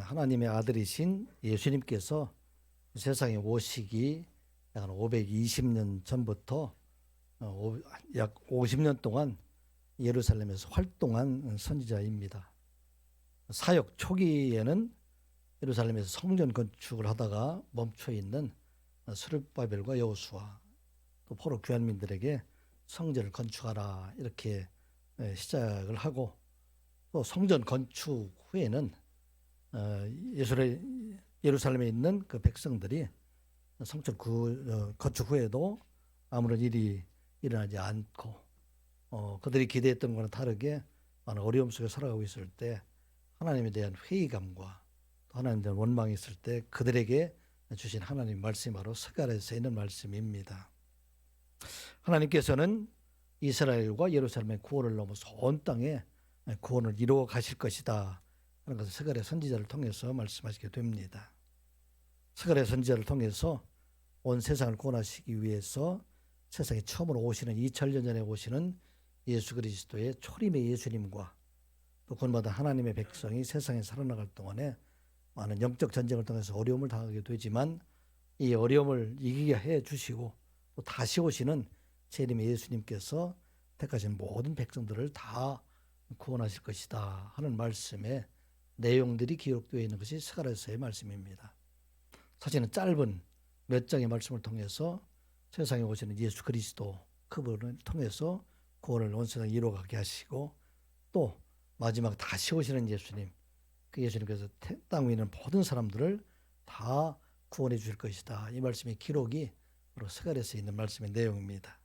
하나님의 아들이신 예수님께서 세상에 오시기 약 520년 전부터 약 50년 동안 예루살렘에서 활동한 선지자입니다. 사역 초기에는 예루살렘에서 성전 건축을 하다가 멈춰 있는 스룹바벨과 여호수아, 또 포로 귀환민들에게 성전을 건축하라 이렇게 시작을 하고, 또 성전 건축 후에는 예루살렘에 있는 그 백성들이 성전 건축 후에도 아무런 일이 일어나지 않고 그들이 기대했던 것과는 다르게 많은 어려움 속에 살아가고 있을 때 하나님에 대한 회의감과 또 하나님에 대한 원망이 있을 때 그들에게 주신 하나님 말씀이 바로 스가랴서에 있는 말씀입니다. 하나님께서는 이스라엘과 예루살렘의 구원을 넘어서 온 땅에 구원을 이루어 가실 것이다 하는 것을 스가랴 선지자를 통해서 말씀하시게 됩니다. 스가랴 선지자를 통해서 온 세상을 구원하시기 위해서 세상에 처음으로 오시는 2000년 전에 오시는 예수 그리스도의 초림의 예수님과 또 그분마다 하나님의 백성이 세상에 살아나갈 동안에 많은 영적 전쟁을 통해서 어려움을 당하게 되지만 이 어려움을 이기게 해 주시고 또 다시 오시는 재림의 예수님께서 택하신 모든 백성들을 다 구원하실 것이다 하는 말씀의 내용들이 기록되어 있는 것이 스가랴서의 말씀입니다. 사실은 짧은 몇 장의 말씀을 통해서 세상에 오시는 예수 그리스도 그분을 통해서 구원을 온 세상에 이루어가게 하시고, 또 마지막 다시 오시는 예수님, 그 예수님께서 땅 위에 있는 모든 사람들을 다 구원해 주실 것이다. 이 말씀의 기록이 바로 스가랴서에 있는 말씀의 내용입니다.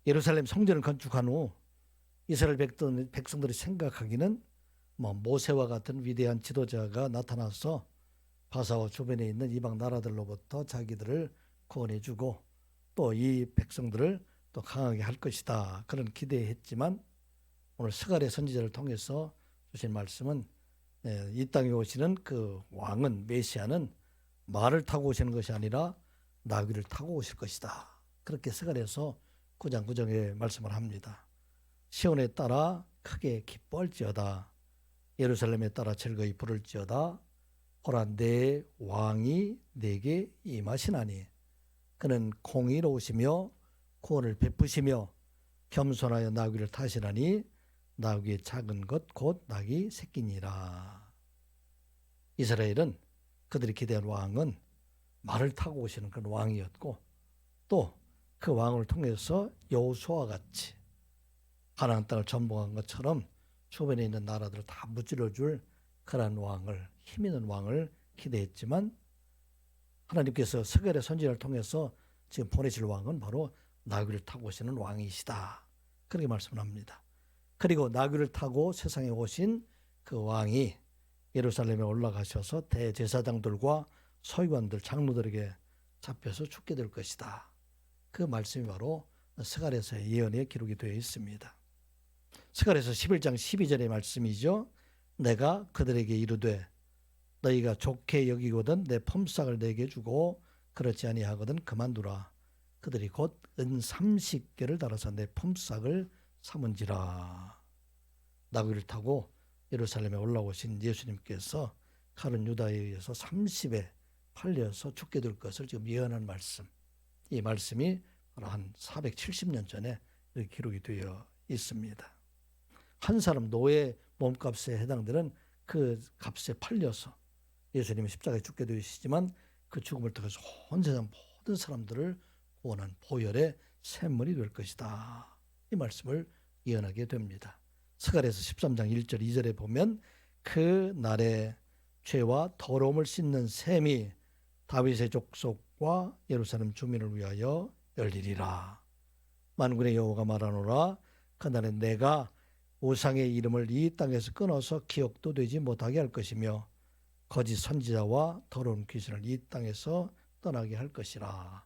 예루살렘 성전을 건축한 후 이스라엘 백성들이 생각하기는 모세와 같은 위대한 지도자가 나타나서 바사와 주변에 있는 이방 나라들로부터 자기들을 구원해 주고 또 이 백성들을 또 강하게 할 것이다, 그런 기대했지만 오늘 스가랴 선지자를 통해서 주신 말씀은 이 땅에 오시는 그 왕은, 메시아는 말을 타고 오시는 것이 아니라 나귀를 타고 오실 것이다. 그렇게 스가랴서 9장 9절에 말씀을 합니다. 시온에 따라 크게 기뻐할지어다. 예루살렘에 따라 즐거이 부를지어다. 보라, 내 왕이 내게 임하시나니 그는 공의로우시며 구원을 베푸시며 겸손하여 나귀를 타시나니 나귀의 작은 것 곧 나귀 새끼니라. 이스라엘은 그들이 기대한 왕은 말을 타고 오시는 그런 왕이었고, 또 그 왕을 통해서 여호수아와 같이 가나안 땅을 점령한 것처럼 주변에 있는 나라들을 다 무찌러줄 그런 왕을, 힘 있는 왕을 기대했지만 하나님께서 스가랴 선지자를 통해서 지금 보내실 왕은 바로 나귀를 타고 오시는 왕이시다, 그렇게 말씀을 합니다. 그리고 나귀를 타고 세상에 오신 그 왕이 예루살렘에 올라가셔서 대제사장들과 서기관들, 장로들에게 잡혀서 죽게 될 것이다. 그 말씀이 바로 스가랴서의 예언에 기록이 되어 있습니다. 스가랴서 11장 12절의 말씀이죠. 내가 그들에게 이르되 너희가 좋게 여기거든 내 품삯을 내게 주고 그렇지 아니하거든 그만두라. 그들이 곧 은 30개를 달아서 내 품삯을 삼은지라. 나귀를 타고 예루살렘에 올라오신 예수님께서 가룟 유다에 의해서 30에 팔려서 죽게 될 것을 지금 예언한 말씀, 이 말씀이 바로 한 470년 전에 이렇게 기록이 되어 있습니다. 한 사람 노예 몸값에 해당되는 그 값에 팔려서 예수님이 십자가에 죽게 되시지만 그 죽음을 통해서 온 세상 모든 사람들을 구원한 보혈의 샘물이 될 것이다, 이 말씀을 예언하게 됩니다. 스가랴서 13장 1절 2절에 보면 그 날에 죄와 더러움을 씻는 샘이 다윗의 족속과 예루살렘 주민을 위하여 열리리라. 만군의 여호와가 말하노라. 그날에 내가 우상의 이름을 이 땅에서 끊어서 기억도 되지 못하게 할 것이며 거짓 선지자와 더러운 귀신을 이 땅에서 떠나게 할 것이라.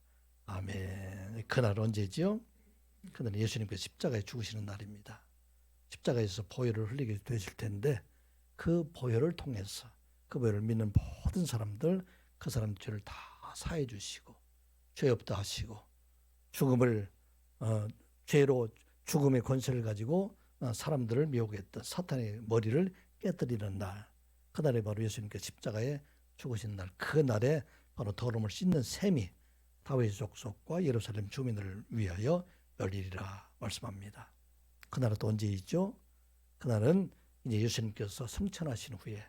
아멘. 그날 언제지요? 그날은 예수님께서 십자가에 죽으시는 날입니다. 십자가에서 보혈을 흘리게 되실 텐데 그 보혈을 통해서, 그 보혈을 믿는 모든 사람들, 그 사람 죄를 다 사해 주시고 죄 없다 하시고 죽음을 죄로 죽음의 권세를 가지고 사람들을 미혹했던 사탄의 머리를 깨뜨리는 날, 그날에 바로 예수님께서 십자가에 죽으신 날, 그 날에 바로 더러움을 씻는 셈이 다윗 족속과 예루살렘 주민을 위하여 열리리라 말씀합니다. 그날은 또 언제 있죠? 그날은 이제 예수님께서 승천하신 후에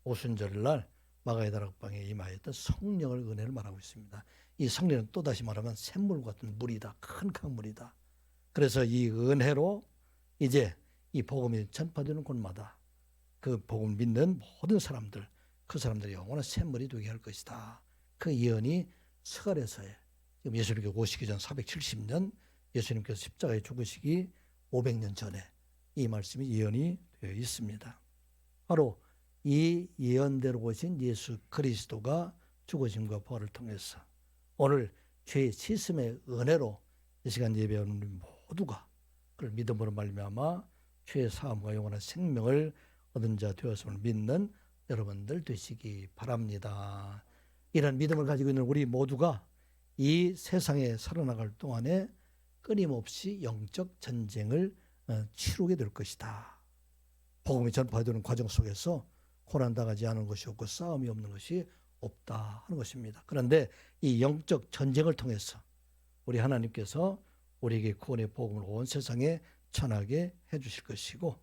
오순절날 마가의 다락방에 임하였던 성령을 은혜를 말하고 있습니다. 이 성령은 또다시 말하면 샘물 같은 물이다. 큰 강물이다. 그래서 이 은혜로 이제 이 복음이 전파되는 곳마다 그 복음을 믿는 모든 사람들, 그 사람들이 영원한 샘물이 되게 할 것이다. 그 예언이 스가랴서에 지금 예수님께서 오시기 전 470년, 예수님께서 십자가에 죽으시기 500년 전에 이 말씀이 예언이 되어 있습니다. 바로 이 예언대로 오신 예수 그리스도가 죽으심과 부활을 통해서 오늘 죄의 씻음의 은혜로 이 시간 예배하는 우리 모두가 그를 믿음으로 말미암아 죄의 사함과 영원한 생명을 얻은 자 되었음을 믿는 여러분들 되시기 바랍니다. 이런 믿음을 가지고 있는 우리 모두가 이 세상에 살아나갈 동안에 끊임없이 영적 전쟁을 치르게 될 것이다. 복음이 전파되는 과정 속에서 고난당하지 않은 것이 없고 싸움이 없는 것이 없다 하는 것입니다. 그런데 이 영적 전쟁을 통해서 우리 하나님께서 우리에게 구원의 복음을 온 세상에 전하게 해주실 것이고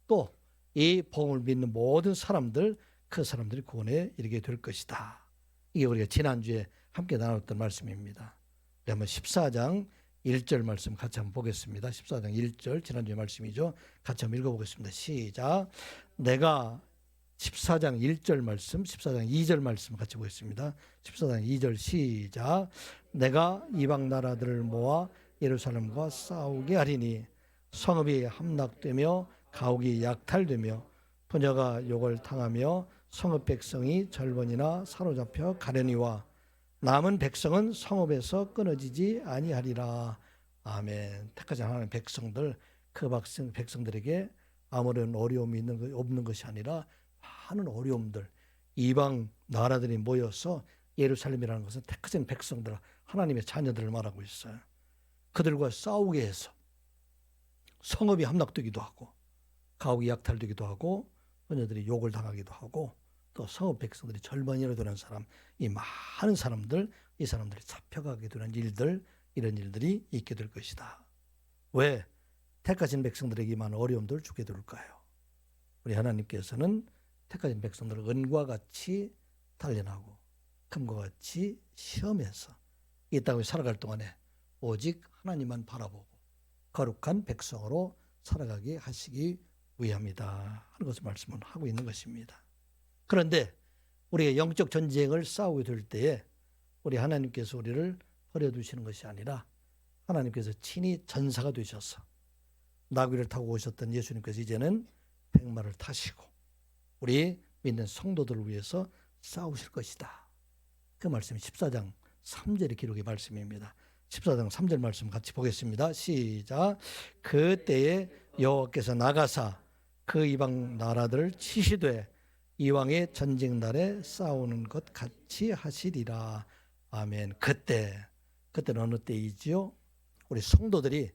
또 이 복음을 믿는 모든 사람들, 그 사람들이 구원에 이르게 될 것이다. 이게 우리가 지난주에 함께 나눴던 말씀입니다. 한번 14장 1절 말씀 같이 한번 보겠습니다. 14장 1절 지난주의 말씀이죠. 같이 한번 읽어보겠습니다. 시작. 내가 14장 1절 말씀, 14장 2절 말씀 같이 보겠습니다. 14장 2절 시작. 내가 이방 나라들을 모아 예루살렘과 싸우게 하리니 성읍이 함락되며 가옥이 약탈되며 부녀가 욕을 당하며 성읍 백성이 절번이나 사로잡혀 가려니와 남은 백성은 성읍에서 끊어지지 아니하리라. 아멘. 택하지 않은 백성들, 그 백성들에게 아무런 어려움이 없는 것이 아니라 많은 어려움들, 이방 나라들이 모여서 예루살렘이라는 것은 택하신 백성들, 하나님의 자녀들을 말하고 있어요. 그들과 싸우게 해서 성읍이 함락되기도 하고 가옥이 약탈되기도 하고 부녀들이 욕을 당하기도 하고 또 성읍 백성들이 절반이라 되는 사람, 이 많은 사람들, 이 사람들이 잡혀가게 되는 일들, 이런 일들이 있게 될 것이다. 왜? 택하신 백성들에게 많은 어려움들을 주게 될까요? 우리 하나님께서는 택하신 백성들을 은과 같이 단련하고 금과 같이 시험해서 이 땅에 살아갈 동안에 오직 하나님만 바라보고 거룩한 백성으로 살아가게 하시기 위함이다 하는 것을 말씀을 하고 있는 것입니다. 그런데 우리가 영적 전쟁을 싸우게 될 때에 우리 하나님께서 우리를 버려두시는 것이 아니라 하나님께서 친히 전사가 되셔서 나귀를 타고 오셨던 예수님께서 이제는 백마를 타시고 우리 믿는 성도들을 위해서 싸우실 것이다. 그 말씀이 14장 3절의 기록의 말씀입니다. 14장 3절 말씀 같이 보겠습니다. 시작. 그때에 여호와께서 나가사 그 이방 나라들을 치시되 이왕의 전쟁 날에 싸우는 것 같이 하시리라. 아멘. 그때는 어느 때이지요? 우리 성도들이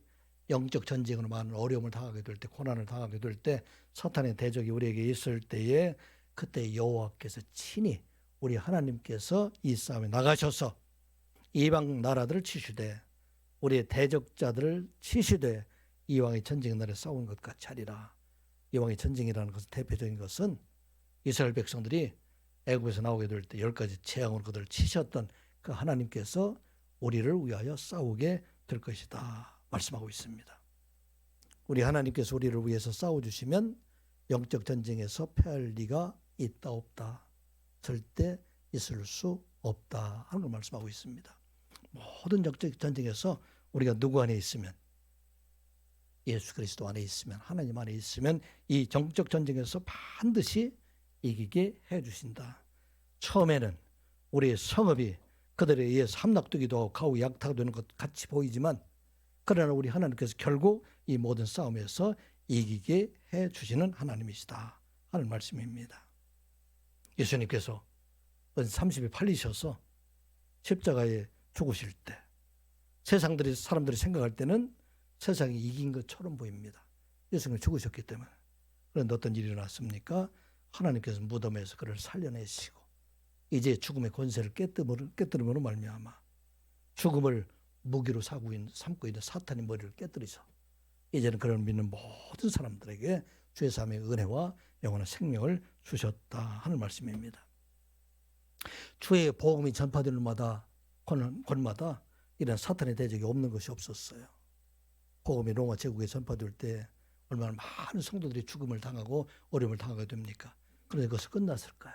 영적 전쟁으로 많은 어려움을 당하게 될 때, 고난을 당하게 될 때, 사탄의 대적이 우리에게 있을 때에 그때 여호와께서 친히 우리 하나님께서 이 싸움에 나가셔서 이방 나라들을 치시되 우리의 대적자들을 치시되 이왕의 전쟁 날에 싸우는 것 같이 하리라. 이왕의 전쟁이라는 것은 대표적인 것은 이스라엘 백성들이 애굽에서 나오게 될 때 10가지 재앙으로 그들을 치셨던 그 하나님께서 우리를 위하여 싸우게 될 것이다 말씀하고 있습니다. 우리 하나님께서 우리를 위해서 싸워주시면 영적 전쟁에서 패할 리가 있다 없다, 절대 있을 수 없다 하는 걸 말씀하고 있습니다. 모든 영적 전쟁에서 우리가 누구 안에 있으면, 예수 그리스도 안에 있으면, 하나님 안에 있으면 이 영적 전쟁에서 반드시 이기게 해주신다. 처음에는 우리의 성읍이 그들에 의해서 함락되기도 하고 가옥이 약탈되는 것 같이 보이지만 그러나 우리 하나님께서 결국 이 모든 싸움에서 이기게 해주시는 하나님이시다 하는 말씀입니다. 예수님께서 30일 팔리셔서 십자가에 죽으실 때 사람들이 생각할 때는 세상이 이긴 것처럼 보입니다. 예수님이 죽으셨기 때문에. 그런데 어떤 일이 일어났습니까? 하나님께서 무덤에서 그를 살려내시고 이제 죽음의 권세를 깨뜨림으로 말미암아 죽음을 무기로 삼고 있는 사탄의 머리를 깨뜨리서 이제는 그를 믿는 모든 사람들에게 주의 삶의 은혜와 영원한 생명을 주셨다 하는 말씀입니다. 주의 복음이 전파되는 곳마다 이런 사탄의 대적이 없는 것이 없었어요. 복음이 로마 제국에 전파될 때 얼마나 많은 성도들이 죽음을 당하고 어려움을 당하게 됩니까? 그런데 그것이 끝났을까요?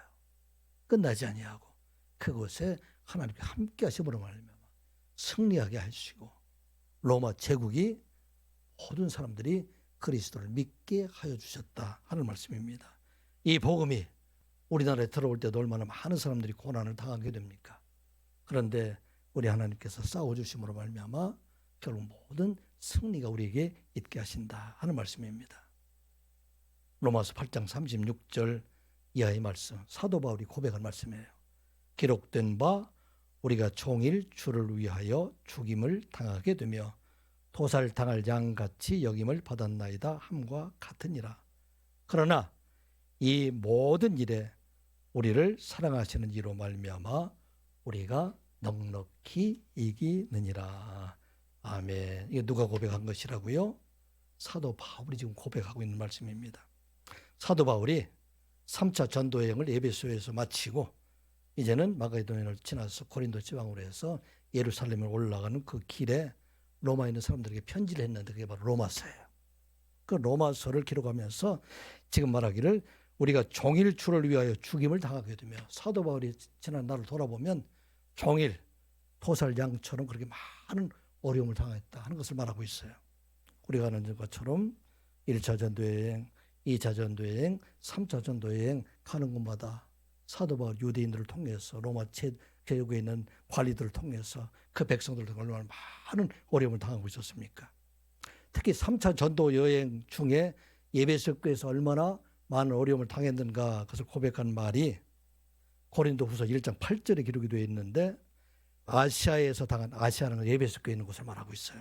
끝나지 아니하고 그곳에 하나님께 함께 하심으로 말미암아 승리하게 하시고 로마 제국이 모든 사람들이 그리스도를 믿게 하여 주셨다 하는 말씀입니다. 이 복음이 우리나라에 들어올 때도 얼마나 많은 사람들이 고난을 당하게 됩니까? 그런데 우리 하나님께서 싸워주심으로 말미암아 결국 모든 승리가 우리에게 있게 하신다 하는 말씀입니다. 로마서 8장 36절 이하의 말씀, 사도 바울이 고백한 말씀이에요. 기록된 바 우리가 종일 주를 위하여 죽임을 당하게 되며 도살당할 양같이 여김을 받았나이다 함과 같으니라. 그러나 이 모든 일에 우리를 사랑하시는 이로 말미암아 우리가 넉넉히 이기느니라. 아멘. 이게 누가 고백한 것이라고요? 사도 바울이 지금 고백하고 있는 말씀입니다. 사도 바울이 3차 전도 여행을 에베소에서 마치고 이제는 마게도냐를 지나서 고린도 지방으로 해서 예루살렘을 올라가는 그 길에 로마에 있는 사람들에게 편지를 했는데 그게 바로 로마서예요. 그 로마서를 기록하면서 지금 말하기를 우리가 종일 주를 위하여 죽임을 당하게 되며 사도 바울이 지난 날을 돌아보면 종일 토살양처럼 그렇게 많은 어려움을 당했다 하는 것을 말하고 있어요. 우리가 아는 것처럼 1차 전도여행, 2차 전도여행, 3차 전도여행 가는 곳마다 사도 바울 유대인들을 통해서 로마 제국에 있는 관리들을 통해서 그 백성들을 얼마나 많은 어려움을 당하고 있었습니까? 특히 3차 전도 여행 중에 에베소 교회에서 얼마나 많은 어려움을 당했는가 그것을 고백한 말이 고린도후서 1장 8절에 기록이 되어 있는데 아시아에서 당한 아시아는 에베소 교회에 있는 곳을 말하고 있어요.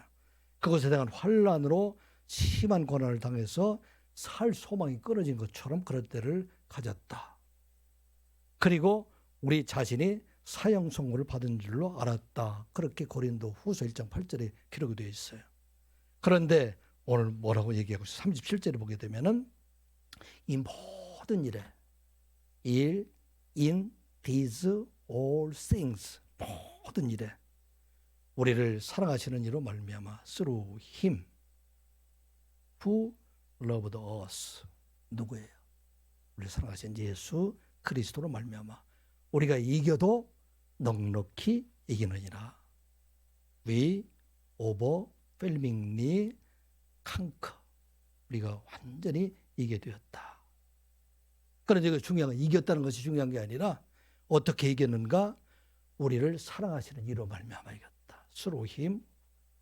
그것에 대한 환난으로 심한 고난을 당해서 살 소망이 끊어진 것처럼 그럴 때를 가졌다. 그리고 우리 자신이 사형 선고를 받은 줄로 알았다. 그렇게 고린도후서 1장 8절에 기록이 되어 있어요. 그런데 오늘 뭐라고 얘기하고 있어요? 37절에 보게 되면은 이 모든 일에 in these all things 모든 일에 우리를 사랑하시는 이로 말미암아 through him who loved us 누구예요? 우리를 사랑하신 예수 그리스도로 말미암아 우리가 이겨도 넉넉히 이기느니라. We overwhelmingly conquer. 우리가 완전히 이게 되었다. 그런데 그 중요한 건 이겼다는 것이 중요한 게 아니라 어떻게 이겼는가? 우리를 사랑하시는 이로 말미암아 이겼다. Through him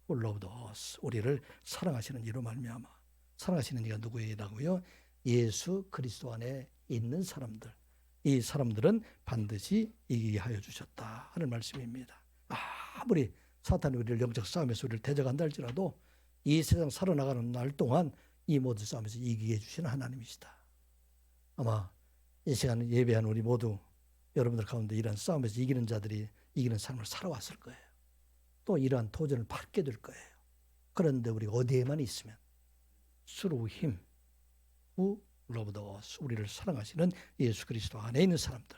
who loved us. 우리를 사랑하시는 이로 말미암아. 사랑하시는 이가 누구이라고요? 예수 그리스도 안에 있는 사람들. 이 사람들은 반드시 이기게 하여 주셨다 하는 말씀입니다. 아무리 사탄이 우리를 영적 싸움에서 우리를 대적한다 할지라도 이 세상 살아나가는 날 동안 이 모든 싸움에서 이기게 해주시는 하나님이시다. 아마 이 시간 예배한 우리 모두 여러분들 가운데 이러한 싸움에서 이기는 자들이 이기는 삶을 살아왔을 거예요. 또 이러한 도전을 받게 될 거예요. 그런데 우리가 어디에만 있으면 through him who loved us, 우리를 사랑하시는 예수 그리스도 안에 있는 사람들,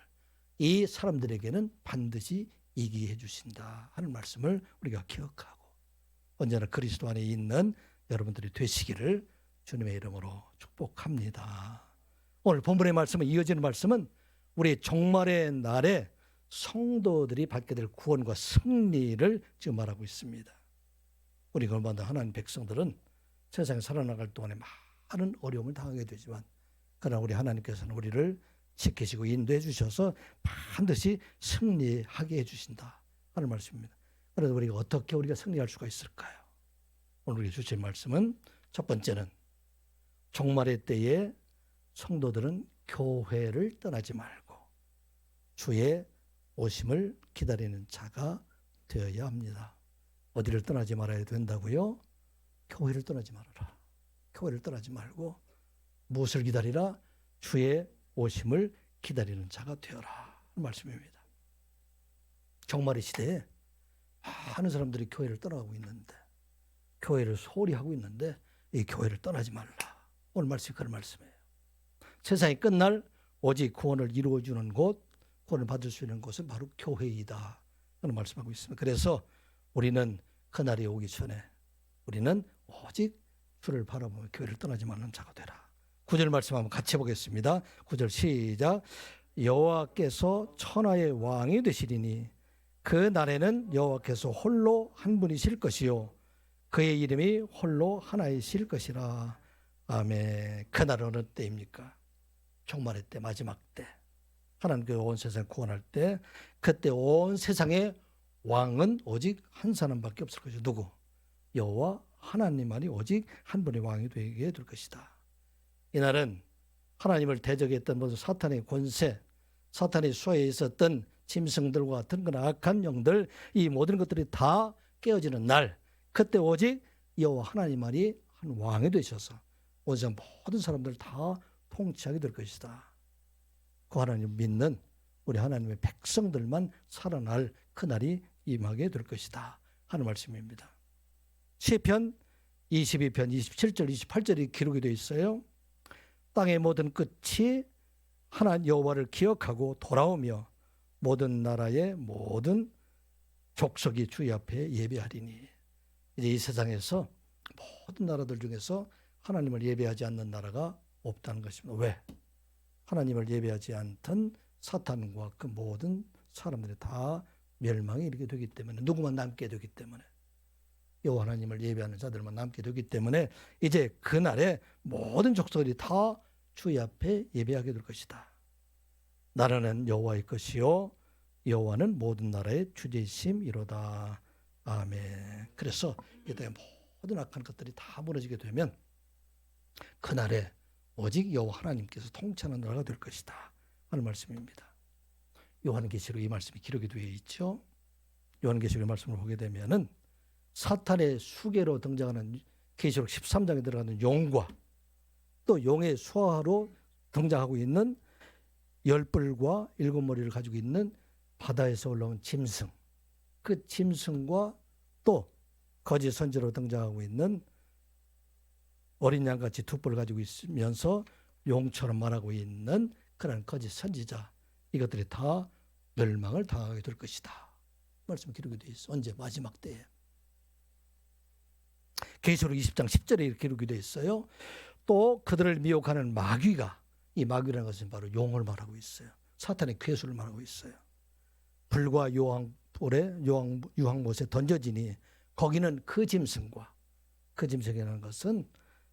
이 사람들에게는 반드시 이기게 해주신다 하는 말씀을 우리가 기억하고 언제나 그리스도 안에 있는 여러분들이 되시기를 주님의 이름으로 축복합니다. 오늘 본문의 말씀은 이어지는 말씀은 우리 종말의 날에 성도들이 받게 될 구원과 승리를 지금 말하고 있습니다. 우리가 얼마나 하나님 백성들은 세상에 살아나갈 동안에 많은 어려움을 당하게 되지만 그러나 우리 하나님께서는 우리를 지키시고 인도해 주셔서 반드시 승리하게 해주신다 하는 말씀입니다. 그래서 우리가 어떻게 우리가 승리할 수가 있을까요? 오늘 우리 주신 말씀은 첫 번째는 종말의 때에 성도들은 교회를 떠나지 말고 주의 오심을 기다리는 자가 되어야 합니다. 어디를 떠나지 말아야 된다고요? 교회를 떠나지 말아라. 교회를 떠나지 말고 무엇을 기다리라? 주의 오심을 기다리는 자가 되어라 말씀입니다. 종말의 시대에 많은 사람들이 교회를 떠나가고 있는데, 교회를 소홀히 하고 있는데 이 교회를 떠나지 말라. 오늘 말씀이 그런 말씀이에요. 세상이 끝날 오직 구원을 이루어주는 곳, 구원을 받을 수 있는 곳은 바로 교회이다. 그런 말씀하고 있습니다. 그래서 우리는 그날이 오기 전에 우리는 오직 주를 바라보며 교회를 떠나지 말는 자가 되라. 9절 말씀 한번 같이 보겠습니다. 9절 시작. 여호와께서 천하의 왕이 되시리니 그 날에는 여호와께서 홀로 한 분이실 것이요 그의 이름이 홀로 하나이실 것이라. 아멘. 그날은 어느 때입니까? 종말의 때, 마지막 때. 하나님께서 온 세상을 구원할 때, 그때 온 세상의 왕은 오직 한 사람밖에 없을 것이요. 누구? 여호와 하나님만이 오직 한 분의 왕이 되게 될 것이다. 이날은 하나님을 대적했던 모든 사탄의 권세, 사탄의 수하에 있었던 짐승들과 같은 그런 악한 영들, 이 모든 것들이 다 깨어지는 날, 그때 오직 여호와 하나님만이 한 왕이 되셔서 온 세상 모든 사람들을 다 통치하게 될 것이다. 그 하나님 믿는 우리 하나님의 백성들만 살아날 그날이 임하게 될 것이다 하는 말씀입니다. 시편 22편 27절 28절이 기록이 되어 있어요. 땅의 모든 끝이 하나님 여호와를 기억하고 돌아오며 모든 나라의 모든 족속이 주의 앞에 예배하리니. 이제 이 세상에서 모든 나라들 중에서 하나님을 예배하지 않는 나라가 없다는 것입니다. 왜? 하나님을 예배하지 않던 사탄과 그 모든 사람들이 다 멸망에 이르게 되기 때문에, 누구만 남게 되기 때문에, 여호와 하나님을 예배하는 자들만 남게 되기 때문에 이제 그날에 모든 족속들이 다 주의 앞에 예배하게 될 것이다. 나라는 여호와의 것이요 여호와는 모든 나라의 주제이심이로다. 아멘. 그래서 이때 모든 악한 것들이 다 무너지게 되면 그날에 오직 여호와 하나님께서 통치하는 나라가 될 것이다 하는 말씀입니다. 요한계시록 이 말씀이 기록이 되어 있죠. 요한계시록 이 말씀을 보게 되면은 사탄의 수계로 등장하는 계시록 13장에 들어가는 용과 또 용의 수하로 등장하고 있는 10뿔과 7머리를 가지고 있는 바다에서 올라온 짐승, 그 짐승과 또 거짓 선지로 등장하고 있는 어린 양같이 두 뿔을 가지고 있으면서 용처럼 말하고 있는 그런 거짓 선지자, 이것들이 다 멸망을 당하게 될 것이다 말씀 기록이 되어 있어. 언제? 마지막 때에. 계시록 20장 10절에 기록이 되어 있어요. 또 그들을 미혹하는 마귀가, 이 마귀라는 것은 바로 용을 말하고 있어요. 사탄의 괴수를 말하고 있어요. 불과 유황못에 던져지니 거기는 그 짐승과, 그 짐승이라는 것은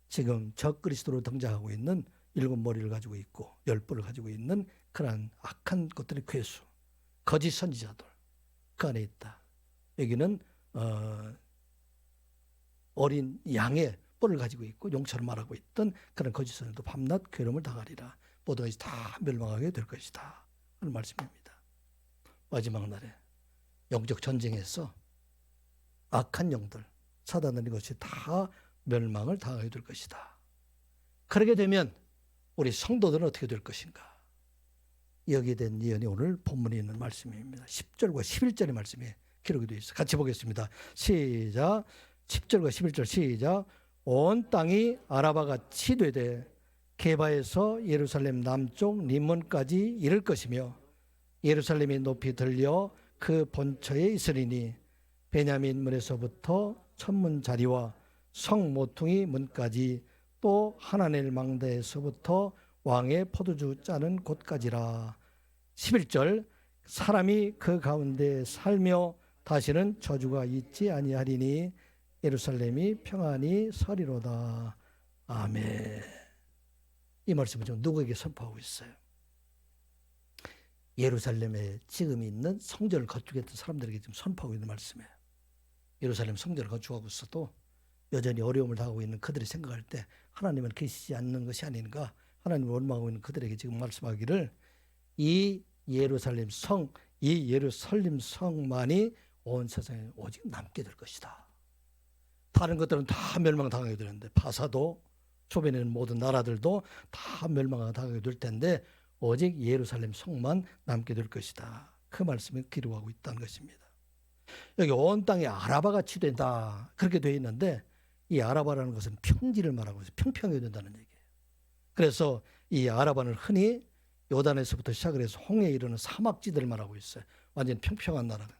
지금 적그리스도로 등장하고 있는 7머리를 가지고 있고 10뿔을 가지고 있는 그러한 악한 것들의 괴수, 거짓 선지자들 그 안에 있다. 여기는 어린 양의 뿔을 가지고 있고 용처럼 말하고 있던 그런 거짓 선지자도 밤낮 괴로움을 당하리라. 모든 것이 다 멸망하게 될 것이다 하는 말씀입니다. 마지막 날에 영적 전쟁에서 악한 영들, 사단은 이것이 다 멸망을 당하게 될 것이다. 그러게 되면 우리 성도들은 어떻게 될 것인가? 여기에 대한 예언이 오늘 본문에 있는 말씀입니다. 10절과 11절의 말씀이 기록이 되어 있어요. 같이 보겠습니다. 시작. 10절과 11절 시작. 온 땅이 아라바같이 되되 게바에서 예루살렘 남쪽 림몬까지 이를 것이며 예루살렘이 높이 들려 그 본처에 있으리니 베냐민 문에서부터 천문 자리와 성 모퉁이 문까지 또 하나넬 망대에서부터 왕의 포도주 짜는 곳까지라. 11절 사람이 그 가운데 살며 다시는 저주가 있지 아니하리니 예루살렘이 평안히 서리로다. 아멘. 이 말씀을 지금 누구에게 선포하고 있어요? 예루살렘에 지금 있는 성전을 건축했던 사람들에게 지금 선포하고 있는 말씀이에요. 예루살렘 성전을 건축하고 있어도 여전히 어려움을 당하고 있는 그들이 생각할 때 하나님은 계시지 않는 것이 아닌가, 하나님을 원망하고 있는 그들에게 지금 말씀하기를 이 예루살렘 성, 이 예루살렘 성만이 온 세상에 오직 남게 될 것이다. 다른 것들은 다 멸망당하게 되는데, 바사도 주변에 있는 모든 나라들도 다 멸망당하게 될 텐데 오직 예루살렘 성만 남게 될 것이다. 그 말씀을 기록하고 있다는 것입니다. 여기 온 땅에 아라바가 치된다. 그렇게 되어 있는데 이 아라바라는 것은 평지를 말하고 있어요. 평평해야 된다는 얘기예요. 그래서 이 아라바는 흔히 요단에서부터 시작을 해서 홍해에 이르는 사막지대를 말하고 있어요. 완전 평평한 나라가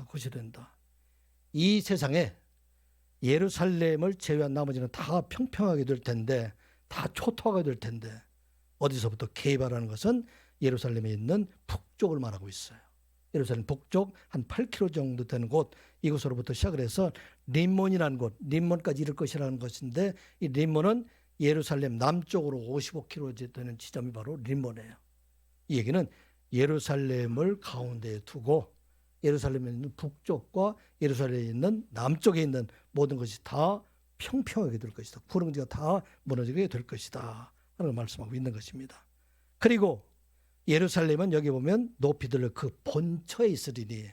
곳이 된다. 이 세상에 예루살렘을 제외한 나머지는 다 평평하게 될 텐데, 다 초토화가 될 텐데, 어디서부터 게바라는 것은 예루살렘에 있는 북쪽을 말하고 있어요. 예루살렘 북쪽 한 8km 정도 되는 곳, 이곳으로부터 시작을 해서 림몬이라는 곳, 림몬까지 이를 것이라는 것인데, 이 림몬은 예루살렘 남쪽으로 55km 되는 지점이 바로 림몬이에요. 이 얘기는 예루살렘을 가운데에 두고 예루살렘에 있는 북쪽과 예루살렘에 있는 남쪽에 있는 모든 것이 다 평평하게 될 것이다. 구릉지가 다 무너지게 될 것이다. 하는 말씀하고 있는 것입니다. 그리고 예루살렘은 여기 보면 높이 들려 그 본처에 있으리니,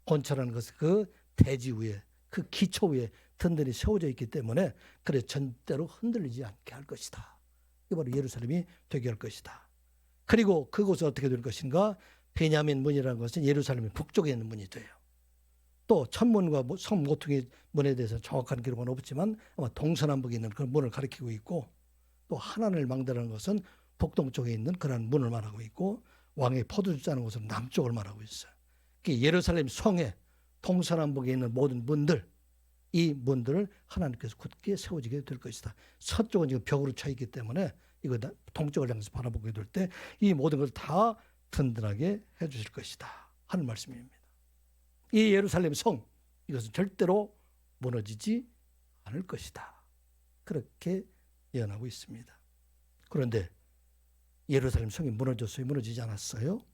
본처라는 것은 그 대지 위에, 그 기초 위에 든든히 세워져 있기 때문에 그래 절대로 흔들리지 않게 할 것이다. 이게 바로 예루살렘이 되게 할 것이다. 그리고 그곳은 어떻게 될 것인가? 베냐민 문이라는 것은 예루살렘의 북쪽에 있는 문이 돼요. 또 천문과 성 모퉁이 문에 대해서 정확한 기록은 없지만 아마 동서남북에 있는 그런 문을 가리키고 있고, 또 하나님을 망대라는 것은 북동쪽에 있는 그런 문을 말하고 있고, 왕의 포도주 짜는 것은 남쪽을 말하고 있어요. 예루살렘 성에 동서남북에 있는 모든 문들, 이 문들을 하나님께서 굳게 세워지게 될 것이다. 서쪽은 지금 벽으로 차 있기 때문에 이거 동쪽을 향해서 바라보게 될 때 이 모든 걸 다 든든하게 해주실 것이다 하는 말씀입니다. 이 예루살렘 성, 이것은 절대로 무너지지 않을 것이다. 그렇게 예언하고 있습니다. 그런데 예루살렘 성이 무너졌어요? 무너지지 않았어요?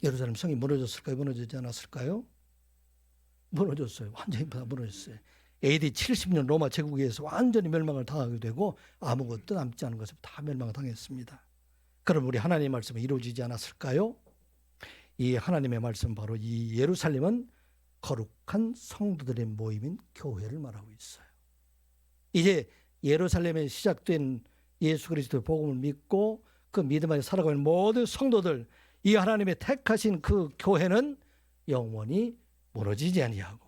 예루살렘 성이 무너졌을까요? 무너지지 않았을까요? 무너졌어요. 완전히 다 무너졌어요. AD 70년 로마 제국에 의해서 완전히 멸망을 당하게 되고 아무것도 남지 않은 것을 다 멸망을 당했습니다. 그럼 우리 하나님의 말씀은 이루어지지 않았을까요? 이 하나님의 말씀, 바로 이 예루살렘은 거룩한 성도들의 모임인 교회를 말하고 있어요. 이제 예루살렘에 시작된 예수 그리스도의 복음을 믿고 그 믿음 안에 살아가는 모든 성도들, 이 하나님의 택하신 그 교회는 영원히 무너지지 아니하고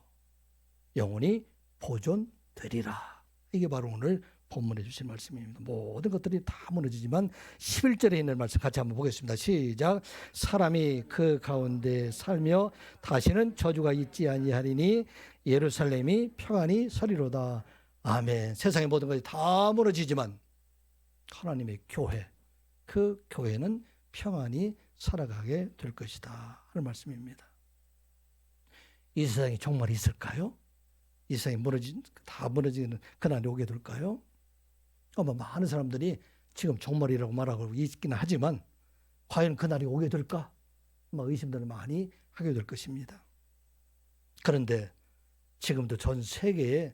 영원히 보존되리라. 이게 바로 오늘 본문에 주신 말씀입니다. 모든 것들이 다 무너지지만 11절에 있는 말씀 같이 한번 보겠습니다. 시작. 사람이 그 가운데 살며 다시는 저주가 있지 아니하리니 예루살렘이 평안히 서리로다. 아멘. 세상의 모든 것이 다 무너지지만 하나님의 교회, 그 교회는 평안히 살아가게 될 것이다 하는 말씀입니다. 이 세상에 정말 있을까요? 이 세상이 다 무너지는 그날이 오게 될까요? 아마 많은 사람들이 지금 종말이라고 말하고 있기는 하지만 과연 그날이 오게 될까? 아마 의심들을 많이 하게 될 것입니다. 그런데 지금도 전 세계에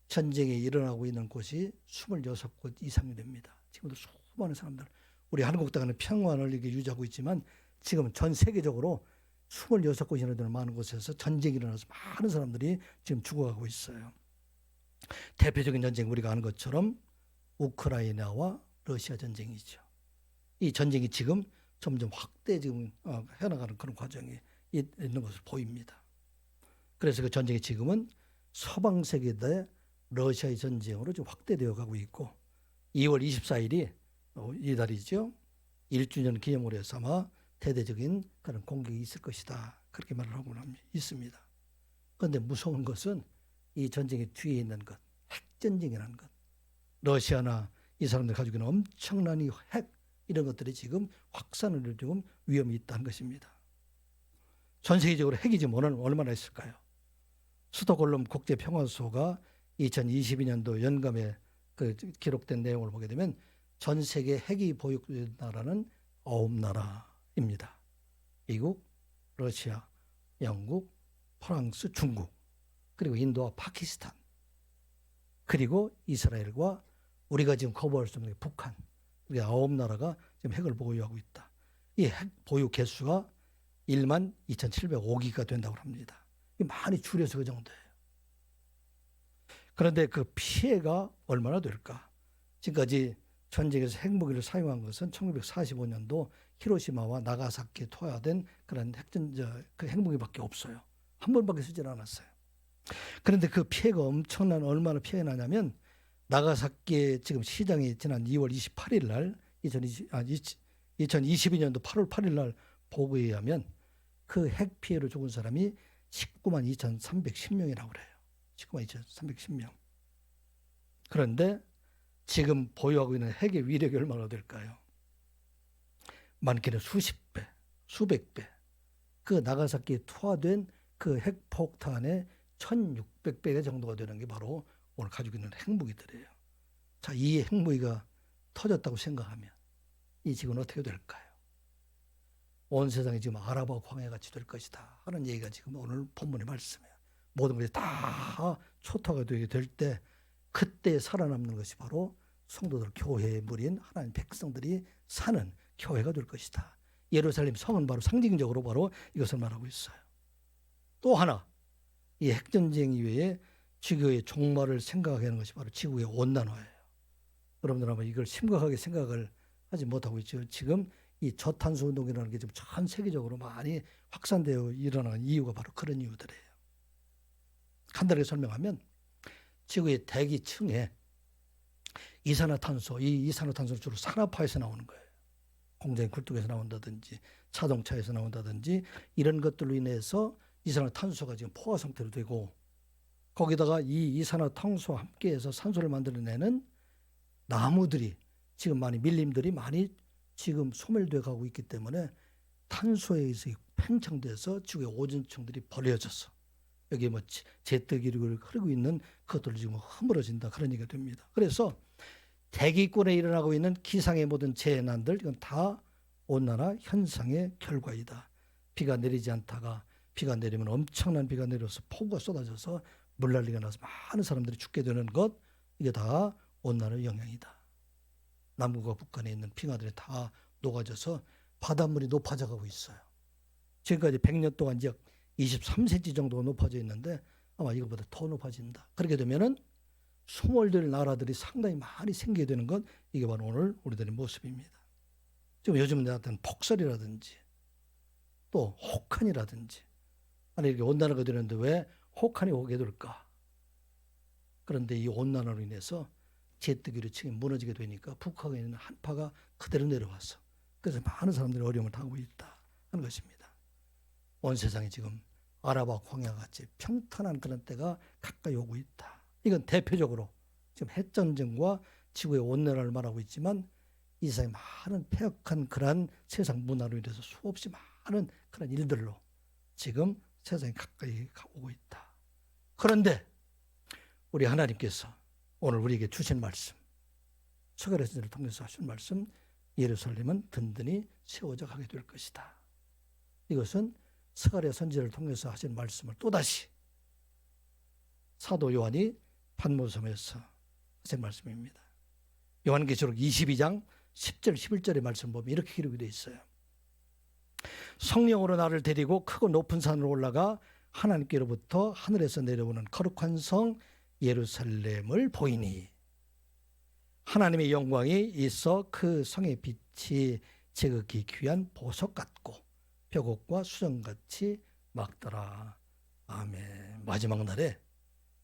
전쟁이 일어나고 있는 곳이 26곳 이상이 됩니다. 지금도 수많은 사람들, 우리 한국 땅은 평화를 이렇게 유지하고 있지만 지금 전 세계적으로 26곳이나 되는 많은 곳에서 전쟁이 일어나서 많은 사람들이 지금 죽어가고 있어요. 대표적인 전쟁 우리가 아는 것처럼 우크라이나와 러시아 전쟁이죠. 이 전쟁이 지금 점점 확대 지금 해나가는 그런 과정이 있는 것으로 보입니다. 그래서 그 전쟁이 지금은 서방 세계 대 러시아의 전쟁으로 좀 확대되어 가고 있고, 2월 24일이 이달이죠. 1주년 기념으로 해서 아마 대대적인 그런 공격이 있을 것이다. 그렇게 말을 하고 있습니다. 그런데 무서운 것은 이 전쟁의 뒤에 있는 것, 핵전쟁이라는 것. 러시아나 이 사람들 가지고 있는 엄청난 이 핵, 이런 것들이 지금 확산을 좀 위험이 있다는 것입니다. 전 세계적으로 핵이 지금 얼마나 있을까요? 스톡홀름 국제평화소가 2022년도 연감에 그 기록된 내용을 보게 되면 전 세계 핵이 보유된 나라는 9나라입니다. 미국, 러시아, 영국, 프랑스, 중국, 그리고 인도와 파키스탄, 그리고 이스라엘과 우리가 지금 거부할 수 없는 북한, 우리 9나라가 지금 핵을 보유하고 있다. 이 핵 보유 개수가 12,705기가 된다고 합니다. 많이 줄여서 그 정도예요. 그런데 그 피해가 얼마나 될까? 지금까지 전쟁에서 핵무기를 사용한 것은 1945년도 히로시마와 나가사키에 투하된 그런 그 핵무기밖에 없어요. 한 번밖에 쓰질 않았어요. 그런데 그 피해가 엄청난, 얼마나 피해가 나냐면 나가사키의 지금 시장이 지난 2월 28일 날 2022년도 8월 8일 날 보고에 의하면 그 핵 피해로 죽은 사람이 19만 2,310명이라고 그래요. 19만 2,310명. 그런데 지금 보유하고 있는 핵의 위력이 얼마나 될까요? 많게는 수십 배, 수백 배. 그 나가사키에 투하된 그 핵폭탄의 1,600배 정도가 되는 게 바로 오늘 가지고 있는 핵무기들이에요. 자, 이 핵무기가 터졌다고 생각하면 이 지구는 어떻게 될까요? 온 세상이 지금 아라바 광야같이 될 것이다 하는 얘기가 지금 오늘 본문의 말씀이에요. 모든 것이 다 초토화가 되게 될 때 그때 살아남는 것이 바로 성도들, 교회의 무리인 하나님 백성들이 사는 교회가 될 것이다. 예루살렘 성은 바로 상징적으로 바로 이것을 말하고 있어요. 또 하나, 이 핵전쟁 이외에 지구의 종말을 생각하게 하는 것이 바로 지구의 온난화예요. 여러분들 아마 이걸 심각하게 생각을 하지 못하고 있죠. 지금 이 저탄소 운동이라는 게 지금 전 세계적으로 많이 확산되어 일어나는 이유가 바로 그런 이유들이에요. 간단하게 설명하면 지구의 대기층에 이산화탄소, 이 이산화탄소는 주로 산업화에서 나오는 거예요. 공장의 굴뚝에서 나온다든지 자동차에서 나온다든지 이런 것들로 인해서 이산화탄소가 지금 포화 상태로 되고 거기다가 이 이산화탄소와 함께해서 산소를 만들어내는 나무들이 지금 많이 밀림들이 많이 지금 소멸돼 가고 있기 때문에 탄소에 의해서 팽창돼서 지구의 오존층들이 벌어져서 여기에 뭐 제트기류를 흐르고 있는 그것들로 지금 허물어진다 그런 얘기가 됩니다. 그래서 대기권에 일어나고 있는 기상의 모든 재난들 이건 다 온난화 현상의 결과이다. 비가 내리지 않다가 비가 내리면 엄청난 비가 내려서 폭우가 쏟아져서 물난리가 나서 많은 사람들이 죽게 되는 것 이게 다 온난화의 영향이다. 남극과 북한에 있는 빙하들이 다 녹아져서 바닷물이 높아져 가고 있어요. 지금까지 100년 동안 약 23cm 정도 높아져 있는데 아마 이거보다 더 높아진다. 그렇게 되면은 소멸될 나라들이 상당히 많이 생기게 되는 것 이게 바로 오늘 우리들의 모습입니다. 지금 요즘 나타난 폭설이라든지 또 혹한이라든지 아니 이렇게 온난화가 되는데 왜 혹한이 오게 될까? 그런데 이 온난화로 인해서 제트기류층이 무너지게 되니까 북한에 있는 한파가 그대로 내려와서 그래서 많은 사람들이 어려움을 당하고 있다 하는 것입니다. 온 세상이 지금 아라바 광야같이 평탄한 그런 때가 가까이 오고 있다. 이건 대표적으로 지금 핵전쟁과 지구의 온난화를 말하고 있지만 이 세상에 많은 폐역한 그러한 세상 문화로 인해서 수없이 많은 그런 일들로 지금 세상에 가까이 오고 있다. 그런데 우리 하나님께서 오늘 우리에게 주신 말씀, 서가랴 선지자를 통해서 하신 말씀, 예루살렘은 든든히 세워져 가게 될 것이다. 이것은 서가랴 선지자를 통해서 하신 말씀을 또다시 사도 요한이 pat모섬에서 하신 말씀입니다. 요한계시록 22장 10절 11절의 말씀 보면 이렇게 기록이 되어 있어요. 성령으로 나를 데리고 크고 높은 산으로 올라가 하나님께로부터 하늘에서 내려오는 거룩한 성 예루살렘을 보이니 하나님의 영광이 있어 그 성의 빛이 지극히 귀한 보석 같고 벽옥과 수정같이 막더라. 아멘. 마지막 날에